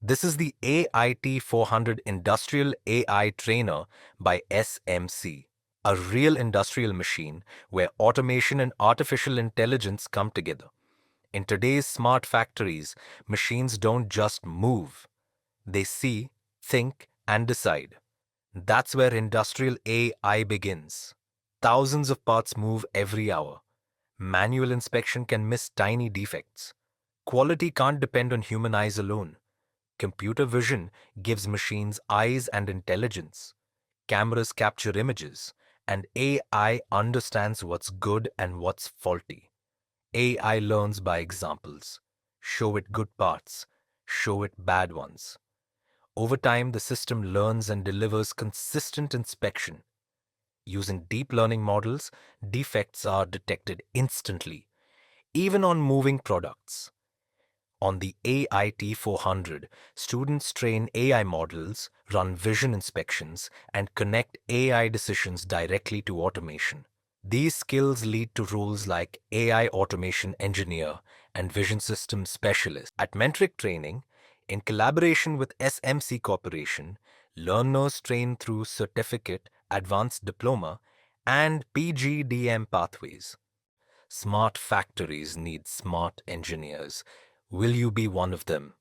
This is the AIT-400 Industrial AI Trainer by SMC, a real industrial machine where automation and artificial intelligence come together. In today's smart factories, machines don't just move. They see, think, and decide. That's where industrial AI begins. Thousands of parts move every hour. Manual inspection can miss tiny defects. Quality can't depend on human eyes alone. Computer vision gives machines eyes and intelligence. Cameras capture images, and AI understands what's good and what's faulty. AI learns by examples. Show it good parts, show it bad ones. Over time, the system learns and delivers consistent inspection. Using deep learning models, defects are detected instantly, even on moving products. On the AIT-400, students train AI models, run vision inspections, and connect AI decisions directly to automation. These skills lead to roles like AI automation engineer and vision system specialist. At Mentric training, in collaboration with SMC Corporation, learners train through certificate, advanced diploma, and PGDM pathways. Smart factories need smart engineers. Will you be one of them?